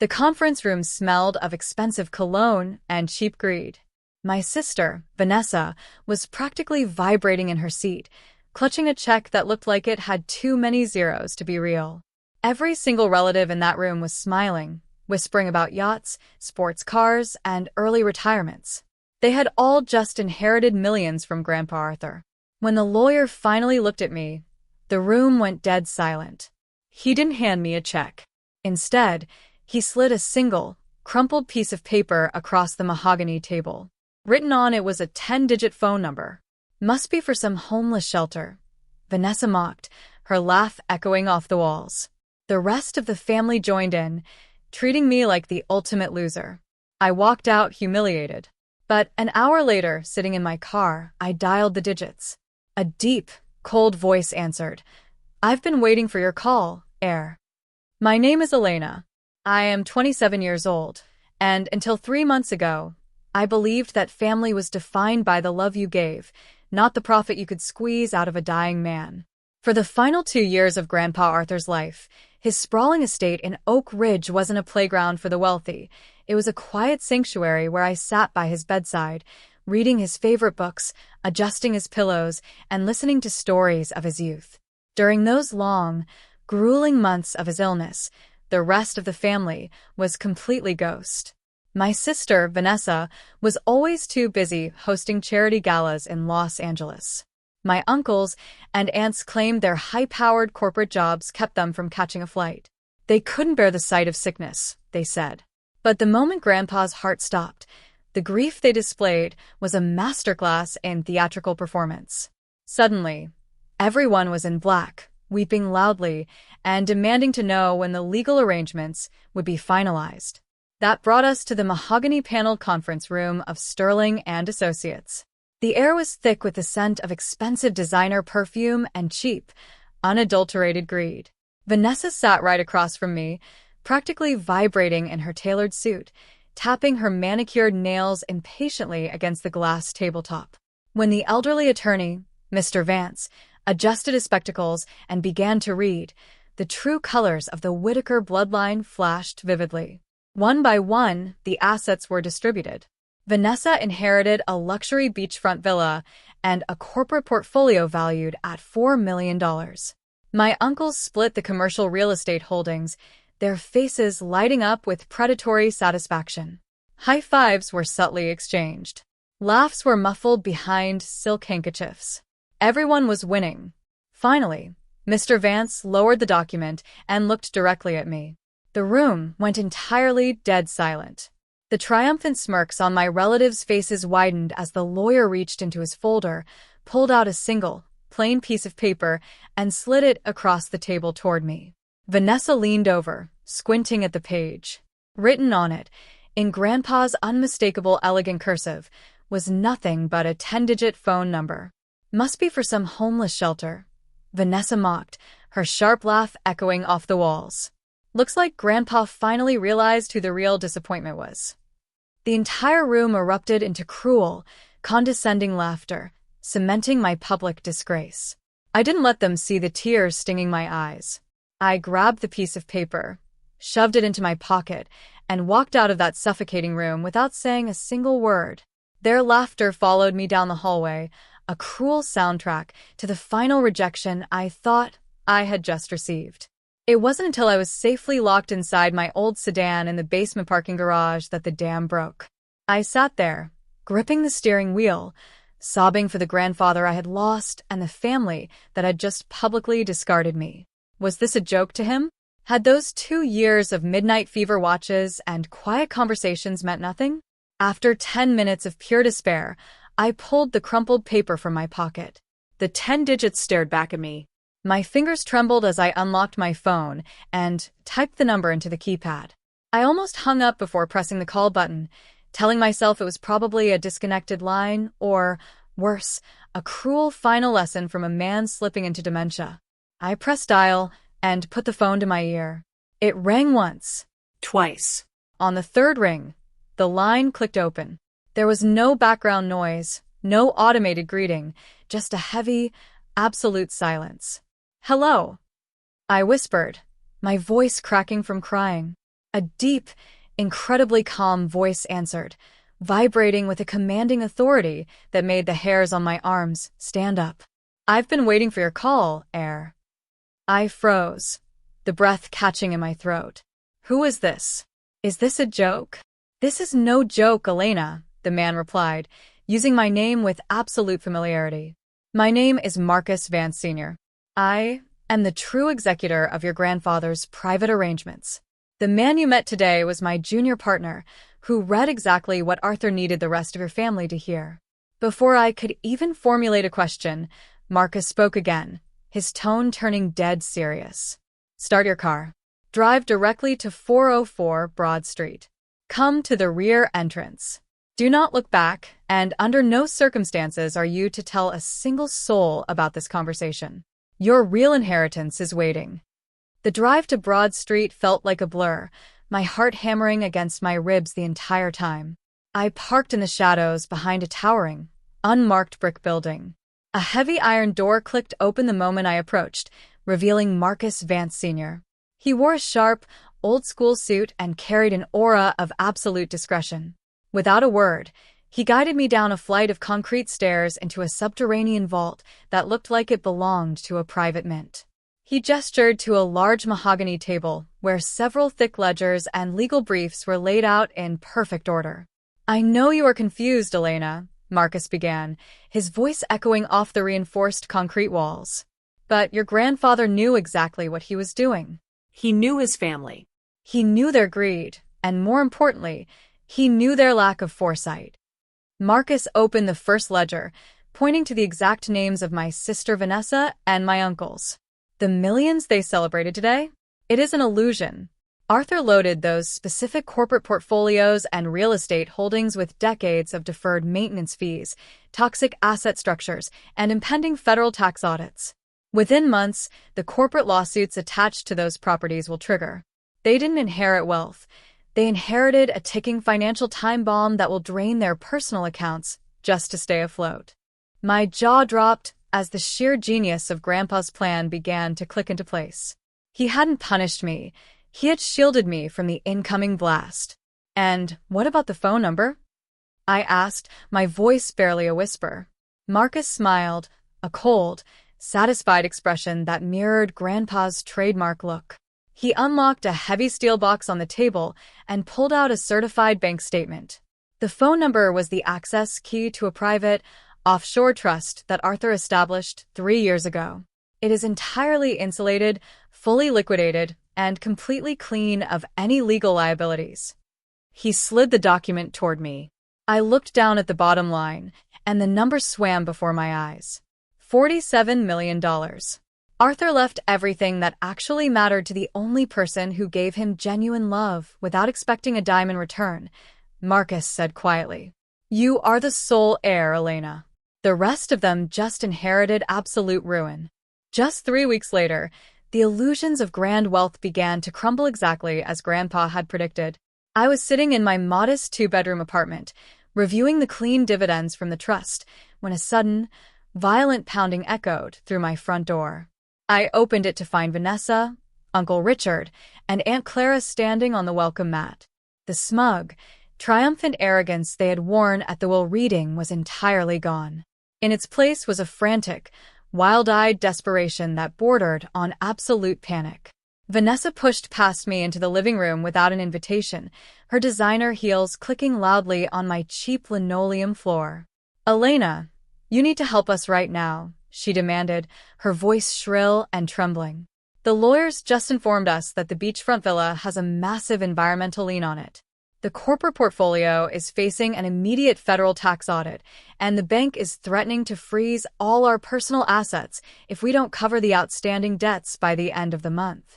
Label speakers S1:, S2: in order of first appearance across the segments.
S1: The conference room smelled of expensive cologne and cheap greed. My sister, Vanessa, was practically vibrating in her seat, clutching a check that looked like it had too many zeros to be real. Every single relative in that room was smiling, whispering about yachts, sports cars, and early retirements. They had all just inherited millions from Grandpa Arthur. When the lawyer finally looked at me, the room went dead silent. He didn't hand me a check. Instead, he slid a single, crumpled piece of paper across the mahogany table. Written on it was a 10-digit phone number. Must be for some homeless shelter. Vanessa mocked, her laugh echoing off the walls. The rest of the family joined in, treating me like the ultimate loser. I walked out humiliated. But an hour later, sitting in my car, I dialed the digits. A deep, cold voice answered. "I've been waiting for your call, Air. My name is Elena. I am 27 years old, and until 3 months ago, I believed that family was defined by the love you gave, not the profit you could squeeze out of a dying man." For the final 2 years of Grandpa Arthur's life, his sprawling estate in Oak Ridge wasn't a playground for the wealthy. It was a quiet sanctuary where I sat by his bedside, reading his favorite books, adjusting his pillows, and listening to stories of his youth. During those long, grueling months of his illness, the rest of the family was completely ghost. My sister, Vanessa, was always too busy hosting charity galas in Los Angeles. My uncles and aunts claimed their high-powered corporate jobs kept them from catching a flight. They couldn't bear the sight of sickness, they said. But the moment Grandpa's heart stopped, the grief they displayed was a masterclass in theatrical performance. Suddenly, everyone was in black, weeping loudly, and demanding to know when the legal arrangements would be finalized. That brought us to the mahogany-paneled conference room of Sterling and Associates. The air was thick with the scent of expensive designer perfume and cheap, unadulterated greed. Vanessa sat right across from me, practically vibrating in her tailored suit, tapping her manicured nails impatiently against the glass tabletop. When the elderly attorney, Mr. Vance, adjusted his spectacles and began to read, the true colors of the Whitaker bloodline flashed vividly. One by one, the assets were distributed. Vanessa inherited a luxury beachfront villa and a corporate portfolio valued at $4 million. My uncles split the commercial real estate holdings, their faces lighting up with predatory satisfaction. High fives were subtly exchanged. Laughs were muffled behind silk handkerchiefs. Everyone was winning. Finally, Mr. Vance lowered the document and looked directly at me. The room went entirely dead silent. The triumphant smirks on my relatives' faces widened as the lawyer reached into his folder, pulled out a single, plain piece of paper, and slid it across the table toward me. Vanessa leaned over, squinting at the page. Written on it, in Grandpa's unmistakable elegant cursive, was nothing but a 10-digit phone number. Must be for some homeless shelter. Vanessa mocked, her sharp laugh echoing off the walls. Looks like Grandpa finally realized who the real disappointment was. The entire room erupted into cruel, condescending laughter, cementing my public disgrace. I didn't let them see the tears stinging my eyes. I grabbed the piece of paper, shoved it into my pocket, and walked out of that suffocating room without saying a single word. Their laughter followed me down the hallway, a cruel soundtrack to the final rejection I thought I had just received. It wasn't until I was safely locked inside my old sedan in the basement parking garage that the dam broke. I sat there, gripping the steering wheel, sobbing for the grandfather I had lost and the family that had just publicly discarded me. Was this a joke to him? Had those 2 years of midnight fever watches and quiet conversations meant nothing? After 10 minutes of pure despair, I pulled the crumpled paper from my pocket. The 10 digits stared back at me. My fingers trembled as I unlocked my phone and typed the number into the keypad. I almost hung up before pressing the call button, telling myself it was probably a disconnected line or, worse, a cruel final lesson from a man slipping into dementia. I pressed dial and put the phone to my ear. It rang once, twice. On the third ring, the line clicked open. There was no background noise, no automated greeting, just a heavy, absolute silence. "Hello," I whispered, my voice cracking from crying. A deep, incredibly calm voice answered, vibrating with a commanding authority that made the hairs on my arms stand up. "I've been waiting for your call, heir." I froze, the breath catching in my throat. "Who is this? Is this a joke?" "This is no joke, Elena," the man replied, using my name with absolute familiarity. "My name is Marcus Vance Sr. I am the true executor of your grandfather's private arrangements. The man you met today was my junior partner, who read exactly what Arthur needed the rest of your family to hear." Before I could even formulate a question, Marcus spoke again, his tone turning dead serious. "Start your car. Drive directly to 404 Broad Street. Come to the rear entrance. Do not look back, and under no circumstances are you to tell a single soul about this conversation. Your real inheritance is waiting." The drive to Broad Street felt like a blur, my heart hammering against my ribs the entire time. I parked in the shadows behind a towering, unmarked brick building. A heavy iron door clicked open the moment I approached, revealing Marcus Vance Sr. He wore a sharp, old-school suit and carried an aura of absolute discretion. Without a word, he guided me down a flight of concrete stairs into a subterranean vault that looked like it belonged to a private mint. He gestured to a large mahogany table where several thick ledgers and legal briefs were laid out in perfect order. "I know you are confused, Elena," Marcus began, his voice echoing off the reinforced concrete walls. "But your grandfather knew exactly what he was doing.
S2: He knew his family.
S1: He knew their greed, and more importantly, he knew their lack of foresight." Marcus opened the first ledger, pointing to the exact names of my sister Vanessa and my uncles. "The millions they celebrated today? It is an illusion." Arthur loaded those specific corporate portfolios and real estate holdings with decades of deferred maintenance fees, toxic asset structures, and impending federal tax audits. Within months, the corporate lawsuits attached to those properties will trigger. They didn't inherit wealth. They inherited a ticking financial time bomb that will drain their personal accounts just to stay afloat. My jaw dropped as the sheer genius of Grandpa's plan began to click into place. He hadn't punished me. He had shielded me from the incoming blast. "And what about the phone number?" I asked, my voice barely a whisper. Marcus smiled, a cold, satisfied expression that mirrored Grandpa's trademark look. He unlocked a heavy steel box on the table and pulled out a certified bank statement. The phone number was the access key to a private, offshore trust that Arthur established 3 years ago. It is entirely insulated, fully liquidated, and completely clean of any legal liabilities. He slid the document toward me. I looked down at the bottom line, and the number swam before my eyes. $47 million. Arthur left everything that actually mattered to the only person who gave him genuine love without expecting a dime in return, Marcus said quietly. "You are the sole heir, Elena. The rest of them just inherited absolute ruin." Just 3 weeks later, the illusions of grand wealth began to crumble exactly as Grandpa had predicted. I was sitting in my modest 2-bedroom apartment, reviewing the clean dividends from the trust, when a sudden, violent pounding echoed through my front door. I opened it to find Vanessa, Uncle Richard, and Aunt Clara standing on the welcome mat. The smug, triumphant arrogance they had worn at the will reading was entirely gone. In its place was a frantic, wild-eyed desperation that bordered on absolute panic. Vanessa pushed past me into the living room without an invitation, her designer heels clicking loudly on my cheap linoleum floor. "Elena, you need to help us right now," she demanded, her voice shrill and trembling. "The lawyers just informed us that the beachfront villa has a massive environmental lien on it. The corporate portfolio is facing an immediate federal tax audit, and the bank is threatening to freeze all our personal assets if we don't cover the outstanding debts by the end of the month."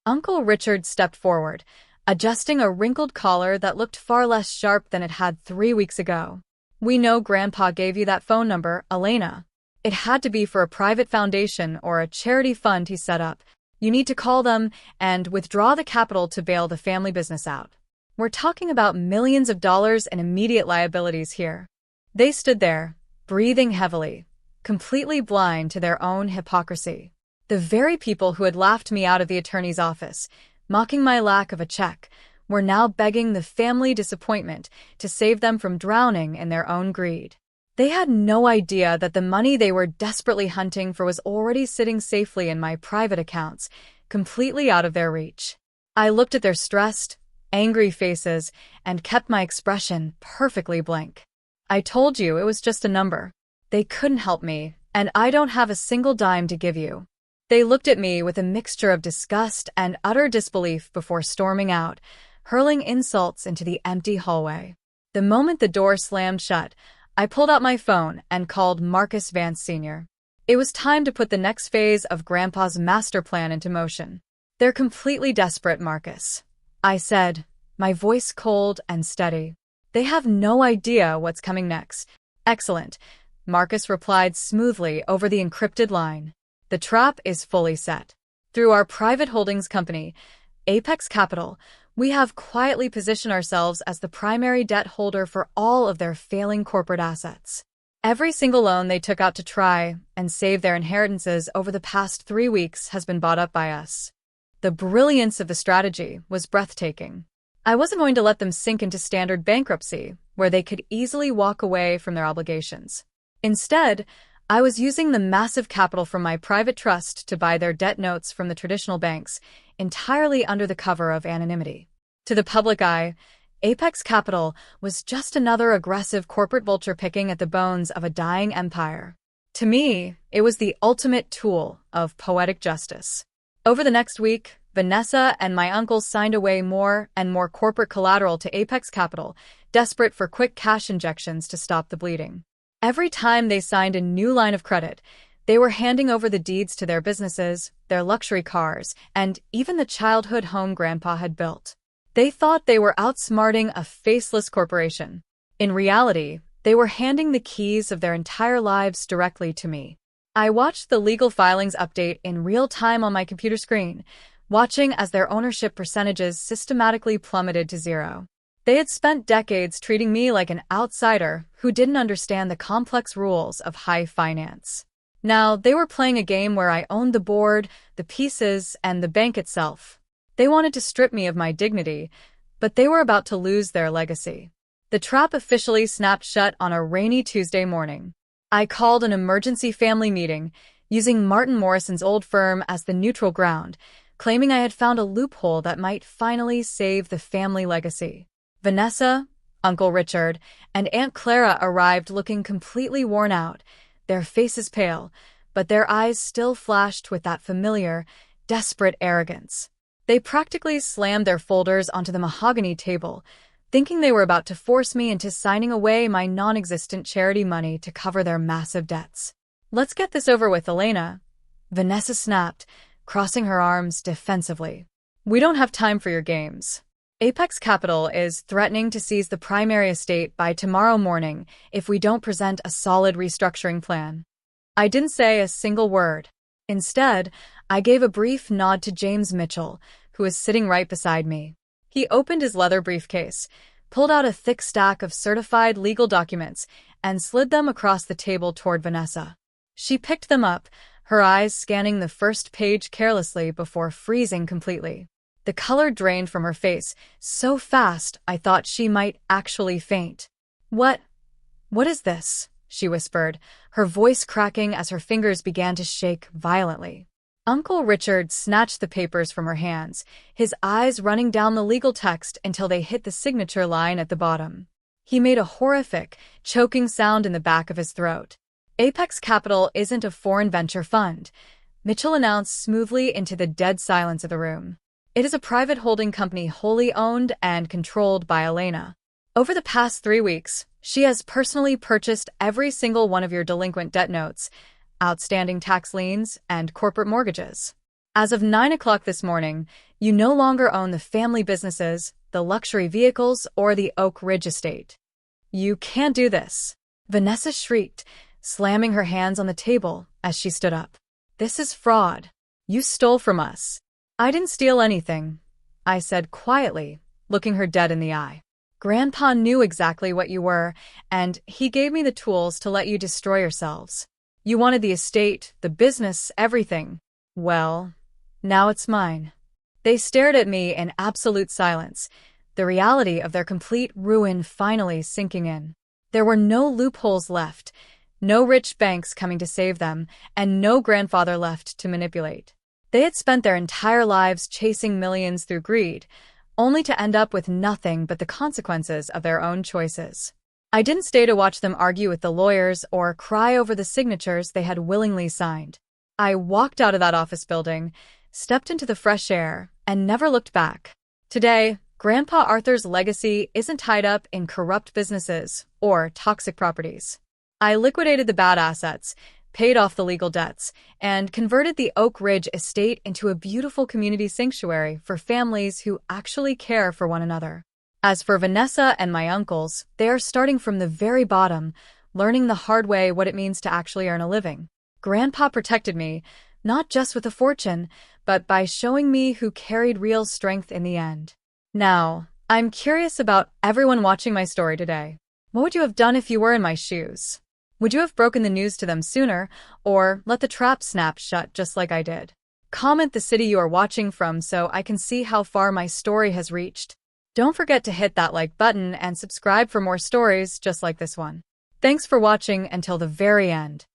S1: Uncle Richard stepped forward, adjusting a wrinkled collar that looked far less sharp than it had 3 weeks ago. "We know Grandpa gave you that phone number, Elena. It had to be for a private foundation or a charity fund he set up. You need to call them and withdraw the capital to bail the family business out. We're talking about millions of dollars in immediate liabilities here." They stood there, breathing heavily, completely blind to their own hypocrisy. The very people who had laughed me out of the attorney's office, mocking my lack of a check, were now begging the family disappointment to save them from drowning in their own greed. They had no idea that the money they were desperately hunting for was already sitting safely in my private accounts, completely out of their reach. I looked at their stressed, angry faces and kept my expression perfectly blank. I told you it was just a number. They couldn't help me, and I don't have a single dime to give you. They looked at me with a mixture of disgust and utter disbelief before storming out, hurling insults into the empty hallway. The moment the door slammed shut, I pulled out my phone and called Marcus Vance Sr. It was time to put the next phase of Grandpa's master plan into motion. "They're completely desperate, Marcus," I said, my voice cold and steady. "They have no idea what's coming next." "Excellent," Marcus replied smoothly over the encrypted line. "The trap is fully set. Through our private holdings company, Apex Capital, we have quietly positioned ourselves as the primary debt holder for all of their failing corporate assets. Every single loan they took out to try and save their inheritances over the past 3 weeks has been bought up by us." The brilliance of the strategy was breathtaking. I wasn't going to let them sink into standard bankruptcy, where they could easily walk away from their obligations. Instead, I was using the massive capital from my private trust to buy their debt notes from the traditional banks, entirely under the cover of anonymity. To the public eye, Apex Capital was just another aggressive corporate vulture picking at the bones of a dying empire. To me, it was the ultimate tool of poetic justice. Over the next week, Vanessa and my uncle signed away more and more corporate collateral to Apex Capital, desperate for quick cash injections to stop the bleeding. Every time they signed a new line of credit, they were handing over the deeds to their businesses, their luxury cars, and even the childhood home Grandpa had built. They thought they were outsmarting a faceless corporation. In reality, they were handing the keys of their entire lives directly to me. I watched the legal filings update in real time on my computer screen, watching as their ownership percentages systematically plummeted to zero. They had spent decades treating me like an outsider who didn't understand the complex rules of high finance. Now, they were playing a game where I owned the board, the pieces, and the bank itself. They wanted to strip me of my dignity, but they were about to lose their legacy. The trap officially snapped shut on a rainy Tuesday morning. I called an emergency family meeting, using Martin Morrison's old firm as the neutral ground, claiming I had found a loophole that might finally save the family legacy. Vanessa, Uncle Richard, and Aunt Clara arrived looking completely worn out, their faces pale, but their eyes still flashed with that familiar, desperate arrogance. They practically slammed their folders onto the mahogany table, thinking they were about to force me into signing away my non-existent charity money to cover their massive debts. "Let's get this over with, Elena," Vanessa snapped, crossing her arms defensively. "We don't have time for your games. Apex Capital is threatening to seize the primary estate by tomorrow morning if we don't present a solid restructuring plan." I didn't say a single word. Instead, I gave a brief nod to James Mitchell, who was sitting right beside me. He opened his leather briefcase, pulled out a thick stack of certified legal documents, and slid them across the table toward Vanessa. She picked them up, her eyes scanning the first page carelessly before freezing completely. The color drained from her face, so fast I thought she might actually faint. What is this?" she whispered, her voice cracking as her fingers began to shake violently. Uncle Richard snatched the papers from her hands, his eyes running down the legal text until they hit the signature line at the bottom. He made a horrific, choking sound in the back of his throat. "Apex Capital isn't a foreign venture fund," Mitchell announced smoothly into the dead silence of the room. "It is a private holding company wholly owned and controlled by Elena. Over the past 3 weeks, she has personally purchased every single one of your delinquent debt notes, outstanding tax liens, and corporate mortgages. As of 9 o'clock this morning, you no longer own the family businesses, the luxury vehicles, or the Oak Ridge estate." "You can't do this," Vanessa shrieked, slamming her hands on the table as she stood up. "This is fraud. You stole from us." "I didn't steal anything," I said quietly, looking her dead in the eye. "Grandpa knew exactly what you were, and he gave me the tools to let you destroy yourselves. You wanted the estate, the business, everything. Well, now it's mine." They stared at me in absolute silence, the reality of their complete ruin finally sinking in. There were no loopholes left, no rich banks coming to save them, and no grandfather left to manipulate. They had spent their entire lives chasing millions through greed, only to end up with nothing but the consequences of their own choices. I didn't stay to watch them argue with the lawyers or cry over the signatures they had willingly signed. I walked out of that office building, stepped into the fresh air, and never looked back. Today, Grandpa Arthur's legacy isn't tied up in corrupt businesses or toxic properties. I liquidated the bad assets, paid off the legal debts, and converted the Oak Ridge estate into a beautiful community sanctuary for families who actually care for one another. As for Vanessa and my uncles, they are starting from the very bottom, learning the hard way what it means to actually earn a living. Grandpa protected me, not just with a fortune, but by showing me who carried real strength in the end. Now, I'm curious about everyone watching my story today. What would you have done if you were in my shoes? Would you have broken the news to them sooner, or let the trap snap shut just like I did? Comment the city you are watching from so I can see how far my story has reached. Don't forget to hit that like button and subscribe for more stories just like this one. Thanks for watching until the very end.